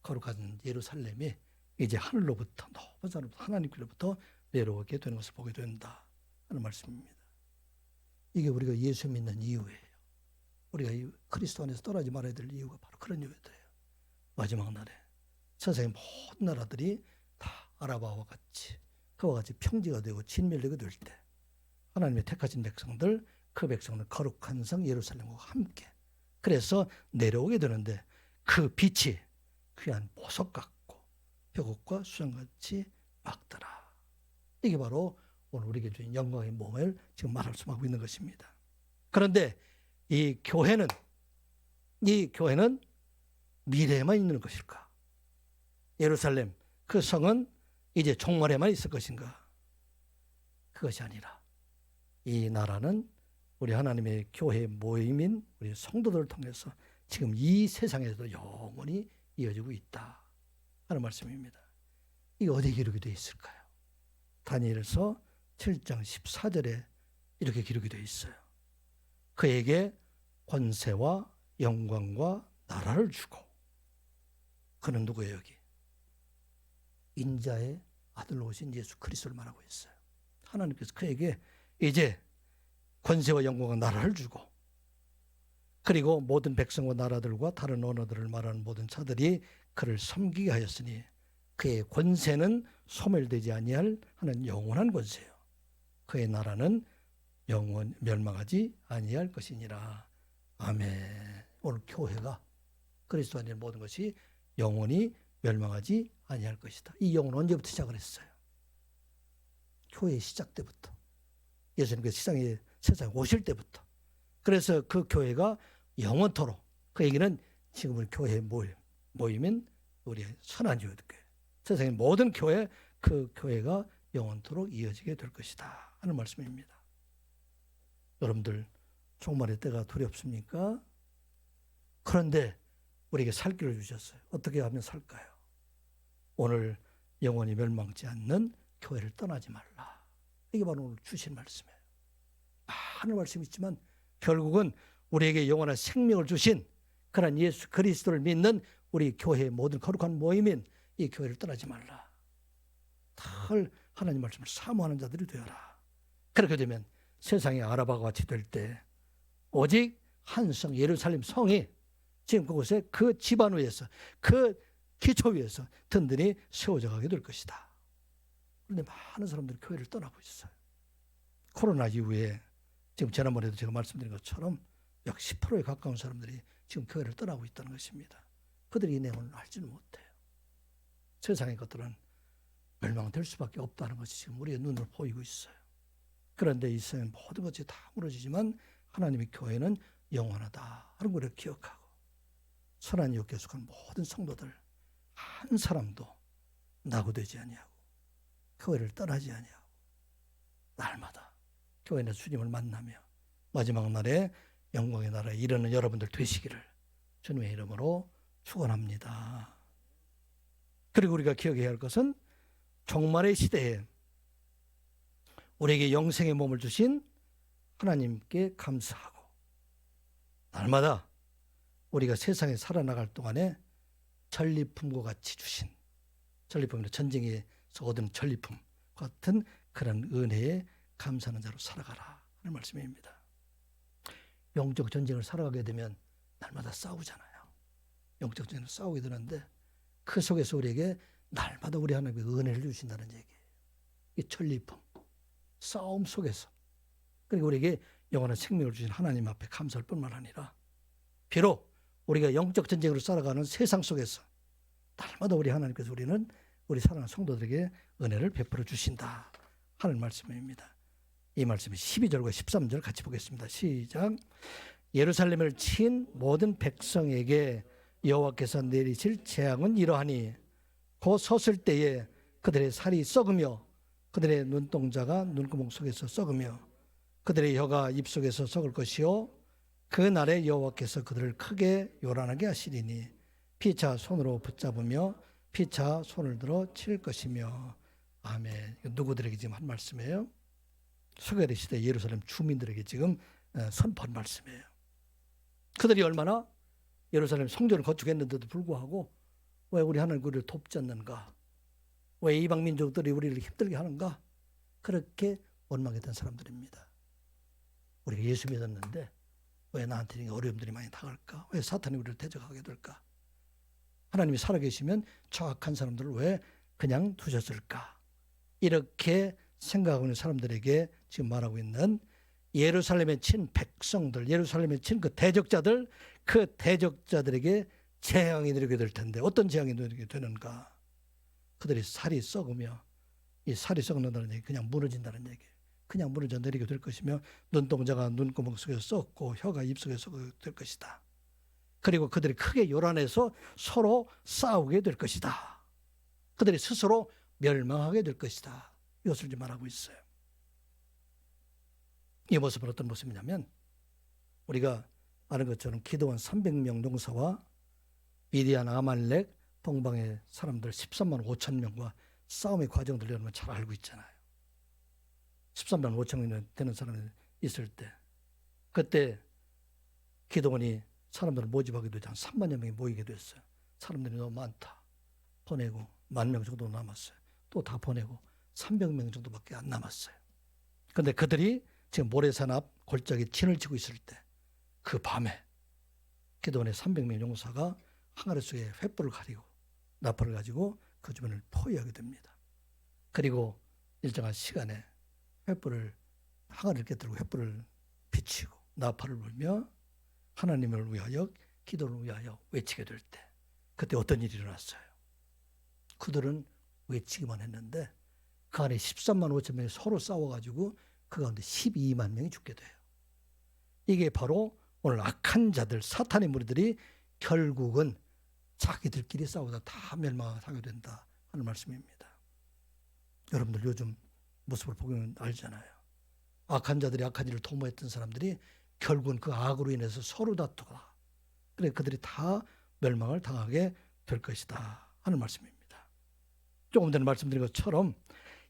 거룩한 예루살렘이 이제 하늘로부터 높은 산으로부터 하나님께로부터 내려오게 되는 것을 보게 된다 하는 말씀입니다. 이게 우리가 예수 믿는 이유예요. 우리가 그리스도 안에서 떠나지 말아야 될 이유가 바로 그런 이유들이에요. 마지막 날에 세상의 모든 나라들이 다 아라바와 같이 그와 같이 평지가 되고 진멸되게 될 때 하나님의 택하신 백성들 그 백성들 거룩한 성 예루살렘과 함께 그래서 내려오게 되는데 그 빛이 귀한 보석 같고 벽옥과 수정같이 막더라. 이게 바로 오늘 우리에게 주신 영광의 몸을 지금 말할 수 있고 있는 것입니다. 그런데 이 교회는 미래에만 있는 것일까? 예루살렘 그 성은 이제 종말에만 있을 것인가? 그것이 아니라 이 나라는 우리 하나님의 교회 모임인 우리 성도들을 통해서 지금 이 세상에서도 영원히 이어지고 있다 하는 말씀입니다. 이게 어디에 기록이 되어 있을까요? 다니엘서 7장 14절에 이렇게 기록이 되어 있어요. 그에게 권세와 영광과 나라를 주고. 그는 누구예요? 여기 인자의 아들로 오신 예수 그리스도를 말하고 있어요. 하나님께서 그에게 이제 권세와 영광과 나라를 주고, 그리고 모든 백성과 나라들과 다른 언어들을 말하는 모든 자들이 그를 섬기게 하였으니 그의 권세는 소멸되지 아니할 하는 영원한 권세요. 그의 나라는 영원 멸망하지 아니할 것이니라. 아멘. 오늘 교회가 그리스도 안에 모든 것이 영원히 멸망하지 아니할 것이다. 이 영혼은 언제부터 시작을 했어요? 교회의 시작 때부터. 예수님께서 세상에 오실 때부터. 그래서 그 교회가 영원토록, 그 얘기는 지금은 교회 모임인 우리 선한 교회, 세상의 모든 교회, 그 교회가 영원토록 이어지게 될 것이다 하는 말씀입니다. 여러분들 종말의 때가 두렵습니까? 그런데 우리에게 살 길을 주셨어요. 어떻게 하면 살까요? 오늘 영원히 멸망치 않는 교회를 떠나지 말라. 이게 바로 오늘 주신 말씀이에요. 많은 말씀이 있지만 결국은 우리에게 영원한 생명을 주신 그런 예수 그리스도를 믿는 우리 교회의 모든 거룩한 모임인 이 교회를 떠나지 말라. 늘 하나님 말씀을 사모하는 자들이 되어라. 그렇게 되면 세상의 아라바가 같이 될 때 오직 한 성 예루살렘 성이 지금 그곳에 그 지반 위에서, 그 기초 위에서 든든히 세워져 가게 될 것이다. 그런데 많은 사람들이 교회를 떠나고 있어요. 코로나 이후에 지금 지난번에도 제가 말씀드린 것처럼 약 10%에 가까운 사람들이 지금 교회를 떠나고 있다는 것입니다. 그들이 이 내용을 알지는 못해요. 세상의 것들은 멸망될 수밖에 없다는 것이 지금 우리의 눈으로 보이고 있어요. 그런데 이 세상의 모든 것이 다 무너지지만 하나님의 교회는 영원하다 하는 것을 기억하고, 선한 이웃께 속한 모든 성도들 한 사람도 낙오되지 아니하고 교회를 떠나지 아니하고 날마다 교회 내 주님을 만나며 마지막 날에 영광의 나라에 이르는 여러분들 되시기를 주님의 이름으로 축원합니다. 그리고 우리가 기억해야 할 것은 종말의 시대에 우리에게 영생의 몸을 주신 하나님께 감사하고, 날마다 우리가 세상에 살아나갈 동안에 전리품과 같이 주신, 전리품이나 전쟁에서 얻은 전리품 같은 그런 은혜에 감사하는 자로 살아가라 하는 말씀입니다. 영적 전쟁을 살아가게 되면 날마다 싸우잖아요. 영적 전쟁을 싸우게 되는데 그 속에서 우리에게 날마다 우리 하나님의 은혜를 주신다는 얘기예요. 이 전리품, 싸움 속에서, 그리고 우리에게 영원한 생명을 주신 하나님 앞에 감사할 뿐만 아니라 비록 우리가 영적 전쟁으로 살아가는 세상 속에서 날마다 우리 하나님께서 우리 사랑하는 성도들에게 은혜를 베풀어 주신다 하는 말씀입니다. 이 말씀이 12절과 13절 같이 보겠습니다. 시작. 예루살렘을 친 모든 백성에게 여호와께서 내리실 재앙은 이러하니 곧 섰을 때에 그들의 살이 썩으며 그들의 눈동자가 눈구멍 속에서 썩으며 그들의 혀가 입속에서 썩을 것이요 그 날에 여호와께서 그들을 크게 요란하게 하시리니 피차 손으로 붙잡으며 피차 손을 들어 칠 것이며. 아멘. 누구들에게 지금 한 말씀이에요? 소개의 시대 예루살렘 주민들에게 지금 선포한 말씀이에요. 그들이 얼마나 예루살렘 성전을 건축했는데도 불구하고 왜 우리 하나님 우리를 돕지 않는가? 왜 이방 민족들이 우리를 힘들게 하는가? 그렇게 원망했던 사람들입니다. 우리가 예수 믿었는데 왜 나한테 어려움들이 많이 당할까? 왜 사탄이 우리를 대적하게 될까? 하나님이 살아계시면 저 악한 사람들을 왜 그냥 두셨을까? 이렇게 생각하는 사람들에게 지금 말하고 있는 예루살렘에 친 백성들, 예루살렘에 친 그 대적자들, 그 대적자들에게 재앙이 내리게 될 텐데 어떤 재앙이 내리게 되는가? 그들이 살이 썩으며, 이 살이 썩는다는 얘기 그냥 무너진다는 얘기, 그냥 무너져 내리게 될 것이며 눈동자가 눈구멍 속에 썩고 혀가 입속에 썩게 될 것이다. 그리고 그들이 크게 요란해서 서로 싸우게 될 것이다. 그들이 스스로 멸망하게 될 것이다. 이것을 지금 말하고 있어요. 이 모습은 어떤 모습이냐면 우리가 아는 것처럼 기드온 300명 용사와 미디안 아말렉 동방의 사람들 13만 5천 명과 싸움의 과정들을 여러분 잘 알고 있잖아요. 13만 5천 명이 되는 사람이 있을 때, 그때 기도원이 사람들을 모집하게 되지 한 3만여 명이 모이게 됐어요. 사람들이 너무 많다. 보내고 10,000명 정도 남았어요. 또 다 보내고 300명 정도밖에 안 남았어요. 그런데 그들이 지금 모래산 앞 골짜기 진을 치고 있을 때, 그 밤에 기도원의 300명 용사가 항아리 속에 횃불을 가리고 나팔을 가지고 그 주변을 포위하게 됩니다. 그리고 일정한 시간에 횃불을, 항아리를 깨뜨리고 횃불을 비치고 나팔을 불며 하나님을 위하여, 기도를 위하여 외치게 될 때, 그때 어떤 일이 일어났어요? 그들은 외치기만 했는데 그 안에 13만 5천 명이 서로 싸워가지고 그 가운데 12만 명이 죽게 돼요. 이게 바로 오늘 악한 자들, 사탄의 무리들이 결국은 자기들끼리 싸우다 다 멸망하게 된다 하는 말씀입니다. 여러분들 요즘 모습을 보면 알잖아요. 악한 자들이 악한 일을 도모했던 사람들이 결국은 그 악으로 인해서 서로 다투가, 그래 그들이 다 멸망을 당하게 될 것이다 하는 말씀입니다. 조금 전에 말씀드린 것처럼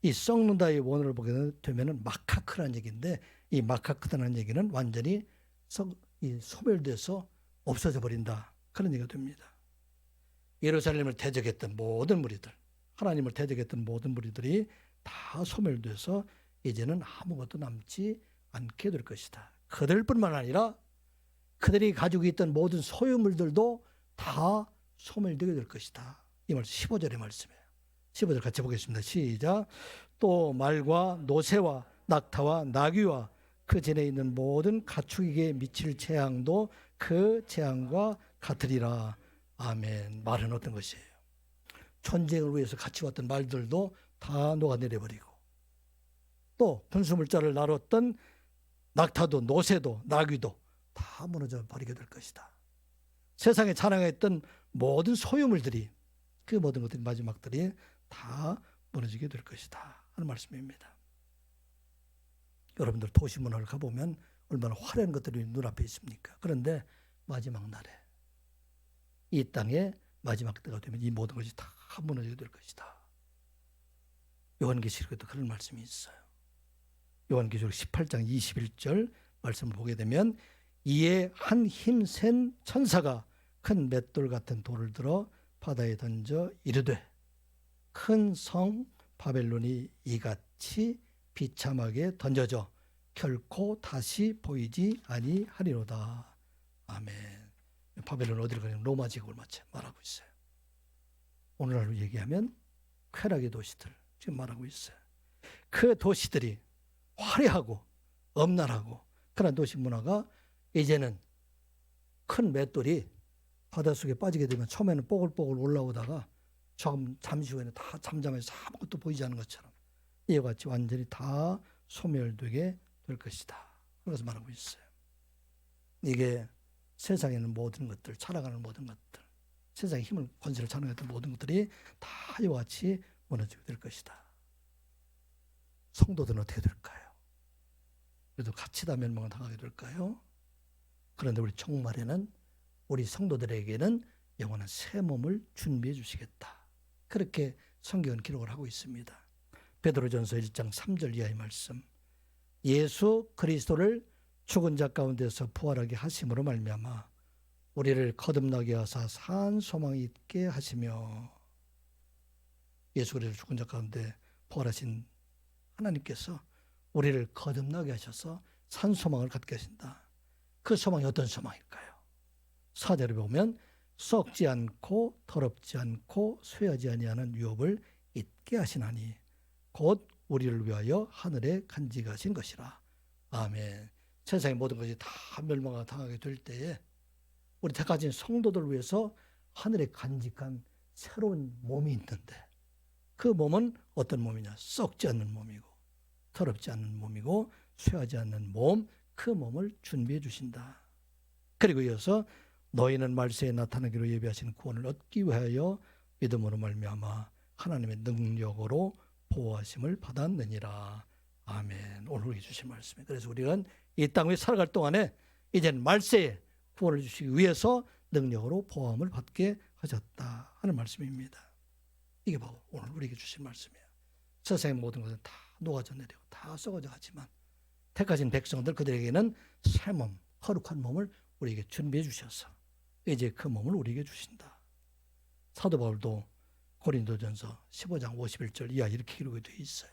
이 썩는다의 원어를 보게 되면 마카크라는 얘기인데, 이 마카크라는 얘기는 완전히 소멸돼서 없어져 버린다 그런 얘기가 됩니다. 예루살렘을 대적했던 모든 무리들, 하나님을 대적했던 모든 무리들이 다 소멸돼서 이제는 아무것도 남지 않게 될 것이다. 그들뿐만 아니라 그들이 가지고 있던 모든 소유물들도 다 소멸되게 될 것이다. 이 말씀 15절의 말씀이에요. 15절 같이 보겠습니다. 시작. 또 말과 노새와 낙타와 나귀와 그 전에 있는 모든 가축에게 미칠 재앙도 그 재앙과 같으리라. 아멘. 말은 어떤 것이에요? 전쟁을 위해서 같이 왔던 말들도 다 녹아내려버리고, 또 분수물자를 나눴던 낙타도 노새도 나귀도 다 무너져 버리게 될 것이다. 세상에 자랑했던 모든 소유물들이, 그 모든 것들이 마지막들이 다 무너지게 될 것이다 하는 말씀입니다. 여러분들 도시 문화를 가보면 얼마나 화려한 것들이 눈앞에 있습니까? 그런데 마지막 날에, 이 땅의 마지막 때가 되면 이 모든 것이 다 무너지게 될 것이다. 요한계시록에도 그런 말씀이 있어요. 요한계시록 18장 21절 말씀을 보게 되면, 이에 한 힘센 천사가 큰 맷돌 같은 돌을 들어 바다에 던져 이르되, 큰 성 바벨론이 이같이 비참하게 던져져 결코 다시 보이지 아니하리로다. 아멘. 바벨론 어디로 가냐면 로마 제국을 말하고 있어요. 오늘날로 얘기하면 쾌락의 도시들 지금 말하고 있어요. 그 도시들이 화려하고 엄란하고 그런 도시 문화가 이제는 큰 맷돌이 바닷속에 빠지게 되면 처음에는 뽀글뽀글 올라오다가 잠시 후에는 다 잠잠해서 아무것도 보이지 않는 것처럼 이와 같이 완전히 다 소멸되게 될 것이다. 그래서 말하고 있어요. 이게 세상에 있는 모든 것들, 자라가는 모든 것들, 세상의 힘을, 권세를 자랑했던 모든 것들이 다 이와 같이 무너지게 될 것이다. 성도들은 어떻게 될까요? 그래도 같이 다 멸망을 당하게 될까요? 그런데 우리 종말에는 우리 성도들에게는 영원한 새 몸을 준비해 주시겠다. 그렇게 성경은 기록을 하고 있습니다. 베드로전서 1장 3절 이하의 말씀. 예수 그리스도를 죽은 자 가운데서 부활하게 하심으로 말미암아 우리를 거듭나게 하사 산 소망이 있게 하시며, 예수 그리스도 죽은 자 가운데 부활하신 하나님께서 우리를 거듭나게 하셔서 산 소망을 갖게 하신다. 그 소망이 어떤 소망일까요? 4절에 보면 썩지 않고 더럽지 않고 쇠하지 아니하는 유업을 잊게 하시나니 곧 우리를 위하여 하늘에 간직하신 것이라. 아멘. 세상의 모든 것이 다 멸망을 당하게 될 때에 우리 택하신 성도들을 위해서 하늘에 간직한 새로운 몸이 있는데, 그 몸은 어떤 몸이냐? 썩지 않는 몸이고 더럽지 않는 몸이고 쇠하지 않는 몸, 그 몸을 준비해 주신다. 그리고 이어서 너희는 말세에 나타나기로 예비하신 구원을 얻기 위하여 믿음으로 말미암아 하나님의 능력으로 보호하심을 받았느니라. 아멘. 오늘 우리 주신 말씀이에요. 그래서 우리는 이 땅 위에 살아갈 동안에 이제는 말세에 구원을 주시기 위해서 능력으로 보호함을 받게 하셨다 하는 말씀입니다. 이게 바로 오늘 우리에게 주신 말씀이에요. 세상의 모든 것은 다 녹아져 내리고 다 썩어져 가지만 택하신 백성들 그들에게는 새 몸, 거룩한 몸을 우리에게 준비해 주셔서 이제 그 몸을 우리에게 주신다. 사도 바울도 고린도전서 15장 51절 이하 이렇게 기록이 되어 있어요.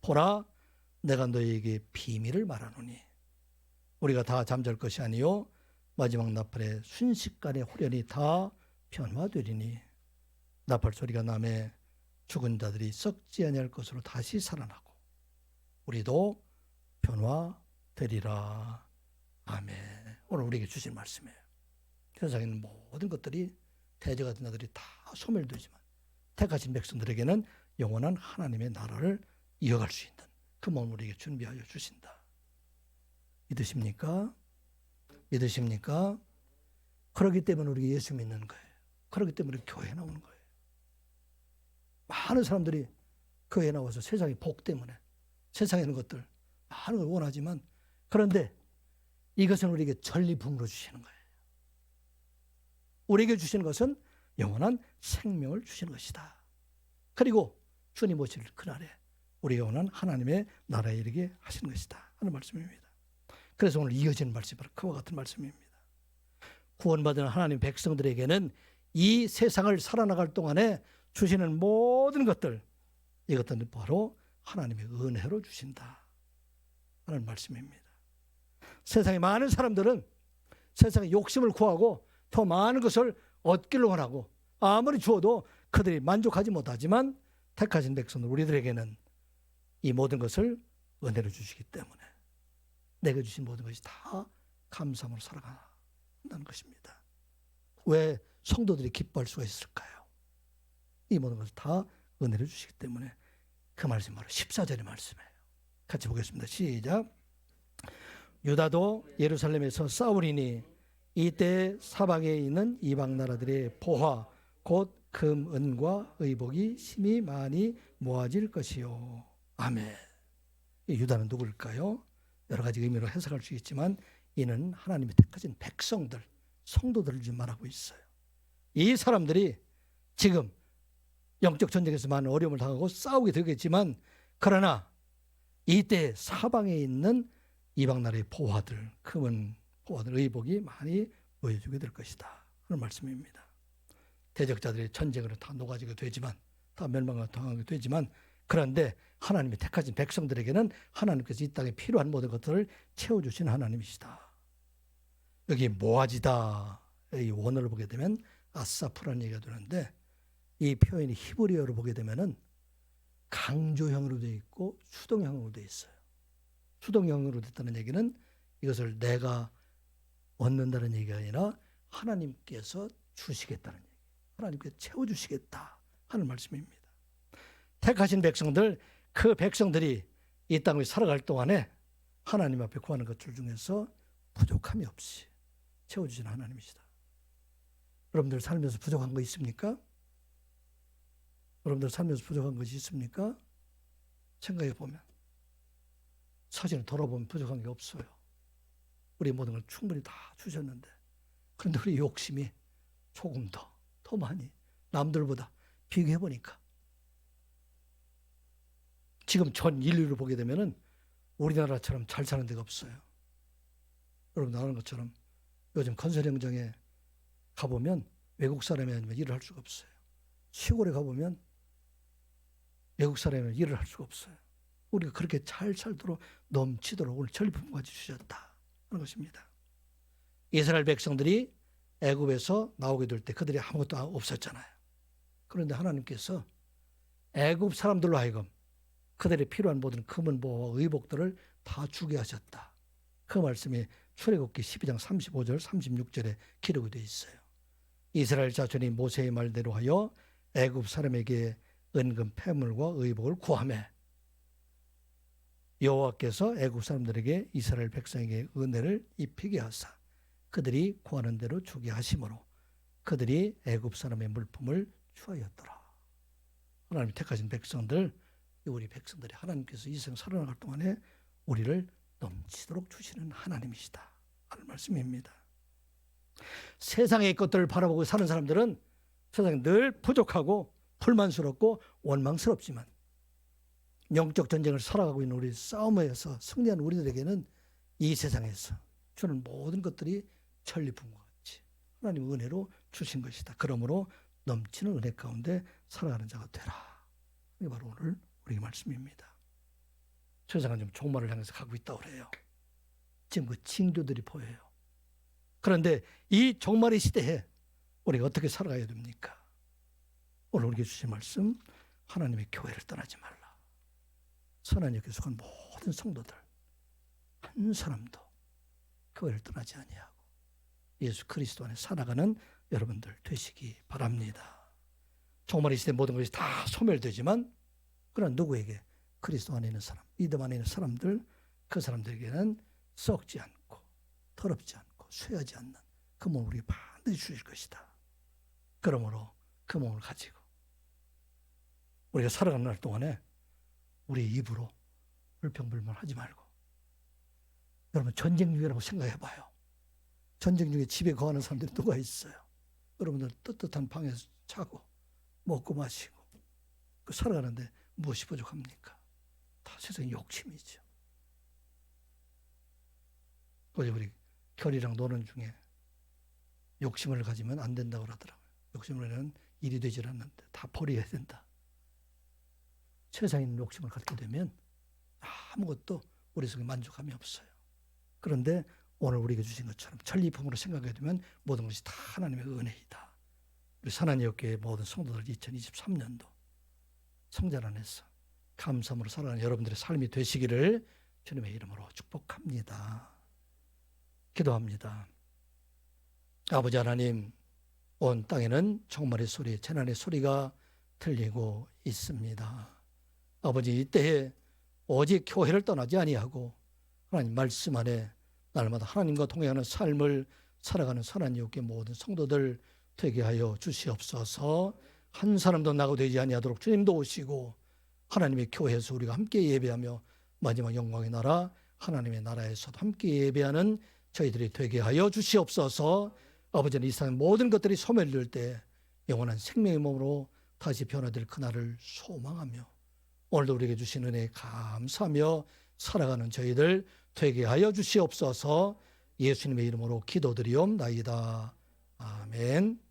보라, 내가 너희에게 비밀을 말하노니 우리가 다 잠잘 것이 아니요 마지막 나팔의 순식간에 홀연히 다 변화되리니 나팔 소리가 나매 죽은 자들이 썩지 아니할 것으로 다시 살아나고 우리도 변화되리라. 아멘. 오늘 우리에게 주신 말씀이에요. 세상에 있는 모든 것들이 대저 같은 자들이 다 소멸되지만 택하신 백성들에게는 영원한 하나님의 나라를 이어갈 수 있는 그 몸을 우리에게 준비하여 주신다. 믿으십니까? 믿으십니까? 그렇기 때문에 우리가 예수 믿는 거예요. 그렇기 때문에 교회에 나오는 거예요. 많은 사람들이 교회에 나와서 세상의 복 때문에 세상에 있는 것들 많은 걸 원하지만 그런데 이것은 우리에게 전리품으로 주시는 거예요. 우리에게 주시는 것은 영원한 생명을 주시는 것이다. 그리고 주님 오실 그날에 우리 영원한 하나님의 나라에 이르게 하시는 것이다 하는 말씀입니다. 그래서 오늘 이어지는 말씀이 바로 그와 같은 말씀입니다. 구원받은 하나님 백성들에게는 이 세상을 살아나갈 동안에 주시는 모든 것들 이것들은 바로 하나님의 은혜로 주신다 하는 말씀입니다. 세상에 많은 사람들은 세상의 욕심을 구하고 더 많은 것을 얻기를 원하고 아무리 주어도 그들이 만족하지 못하지만 택하신 백성들 우리들에게는 이 모든 것을 은혜로 주시기 때문에 내게 주신 모든 것이 다 감사함으로 살아간다는 것입니다. 왜 성도들이 기뻐할 수가 있을까요? 이 모든 것을 다 은혜로 주시기 때문에 그 말씀이 바로 14절의 말씀이에요. 같이 보겠습니다. 시작. 유다도 예루살렘에서 싸우리니 이때 사방에 있는 이방 나라들의 보화 곧 금, 은과 의복이 심히 많이 모아질 것이요. 아멘. 이 유다는 누구일까요? 여러 가지 의미로 해석할 수 있지만 이는 하나님이 택하신 백성들, 성도들을 지금 말하고 있어요. 이 사람들이 지금 영적 전쟁에서 많은 어려움을 당하고 싸우게 되겠지만 그러나 이때 사방에 있는 이방 나라의 보화들, 금은 보화들, 의복이 많이 보여주게 될 것이다 하는 말씀입니다. 대적자들이 전쟁으로 다 녹아지게 되지만 다 멸망을 당하게 되지만 그런데 하나님이 택하신 백성들에게는 하나님께서 이 땅에 필요한 모든 것들을 채워주신 하나님이시다. 여기 모아지다 이 원어를 보게 되면 아사프라는 얘기가 되는데 이 표현이 히브리어로 보게 되면은 강조형으로 되어 있고 수동형으로 되어 있어요. 수동형으로 됐다는 얘기는 이것을 내가 얻는다는 얘기가 아니라 하나님께서 주시겠다는 얘기, 하나님께서 채워주시겠다 하는 말씀입니다. 택하신 백성들, 그 백성들이 이 땅을 살아갈 동안에 하나님 앞에 구하는 것들 중에서 부족함이 없이 채워주시는 하나님이시다. 여러분들 살면서 부족한 거 있습니까? 여러분들 살면서 부족한 것이 있습니까? 생각해 보면 사실은 돌아보면 부족한 게 없어요. 우리 모든 걸 충분히 다 주셨는데 그런데 우리 욕심이 조금 더 많이 남들보다 비교해 보니까 지금 전 인류를 보게 되면은 우리나라처럼 잘 사는 데가 없어요. 여러분 아는 것처럼 요즘 건설 현장에 가보면 외국 사람이 아니면 일을 할 수가 없어요. 시골에 가보면 외국 사람이 일을 할 수가 없어요. 우리가 그렇게 잘 살도록 넘치도록 오늘 전리품까지 주셨다 하는 것입니다. 이스라엘 백성들이 애굽에서 나오게 될 때 그들이 아무것도 없었잖아요. 그런데 하나님께서 애굽 사람들로 하여금 그들의 필요한 모든 금은 보화와 의복들을 다 주게 하셨다. 그 말씀이 출애굽기 12장 35절 36절에 기록이 되어 있어요. 이스라엘 자손이 모세의 말대로 하여 애굽 사람에게 은금 폐물과 의복을 구하매 여호와께서 애굽 사람들에게 이스라엘 백성에게 은혜를 입히게 하사 그들이 구하는 대로 주게 하심으로 그들이 애굽 사람의 물품을 취하였더라. 하나님이 택하신 백성들, 우리 백성들이 하나님께서 이 세상 살아나갈 동안에 우리를 넘치도록 주시는 하나님이시다 하는 말씀입니다. 세상의 것들을 바라보고 사는 사람들은 세상에 늘 부족하고 불만스럽고 원망스럽지만 영적 전쟁을 살아가고 있는 우리 싸움에서 승리한 우리들에게는 이 세상에서 주는 모든 것들이 천리품과 같이 하나님의 은혜로 주신 것이다. 그러므로 넘치는 은혜 가운데 살아가는 자가 되라. 이게 바로 오늘 우리의 말씀입니다. 세상은 좀 종말을 향해서 가고 있다고 그래요. 지금 그 징조들이 보여요. 그런데 이 종말의 시대에 우리가 어떻게 살아가야 됩니까? 오늘 우리에게 주신 말씀, 하나님의 교회를 떠나지 말라. 선한역에 속한 모든 성도들 한 사람도 교회를 떠나지 아니하고 예수 그리스도 안에 살아가는 여러분들 되시기 바랍니다. 종말의 시대 모든 것이 다 소멸되지만 그러나 누구에게? 그리스도 안에 있는 사람, 믿음 안에 있는 사람들, 그 사람들에게는 썩지 않고 더럽지 않고 쇠하지 않는 그 몸을 우리에게 반드시 주실 것이다. 그러므로 그 몸을 가지고 우리가 살아가는 날 동안에 우리 입으로 불평불만 하지 말고, 여러분 전쟁 중이라고 생각해 봐요. 전쟁 중에 집에 거하는 사람들이 누가 있어요? 여러분들 떳떳한 방에서 자고 먹고 마시고 그 살아가는데 무엇이 부족합니까? 다 세상의 욕심이죠. 어제 우리 결이랑 노는 중에 욕심을 가지면 안 된다고 그러더라고요. 욕심으로는 일이 되질 않는데 다 버려야 된다. 세상에 있는 욕심을 갖게 되면 아무것도 우리 속에 만족함이 없어요. 그런데 오늘 우리에게 주신 것처럼 전리품으로 생각하게 되면 모든 것이 다 하나님의 은혜이다. 우리 산안여교회 모든 성도들 2023년도 성전 안에서 감사함으로 살아가는 여러분들의 삶이 되시기를 주님의 이름으로 축복합니다. 기도합니다. 아버지 하나님, 온 땅에는 종말의 소리, 재난의 소리가 들리고 있습니다. 아버지, 이때에 오직 교회를 떠나지 아니하고 하나님 말씀 안에 날마다 하나님과 동행하는 삶을 살아가는 선한이웃교회 모든 성도들 되게 하여 주시옵소서. 한 사람도 나고 되지 아니하도록 주님도 오시고 하나님의 교회에서 우리가 함께 예배하며 마지막 영광의 나라 하나님의 나라에서도 함께 예배하는 저희들이 되게 하여 주시옵소서. 아버지는 이 세상 모든 것들이 소멸될 때 영원한 생명의 몸으로 다시 변화될 그날을 소망하며 오늘도 우리에게 주신 은혜에 감사하며 살아가는 저희들 되게 하여 주시옵소서. 예수님의 이름으로 기도드리옵나이다. 아멘.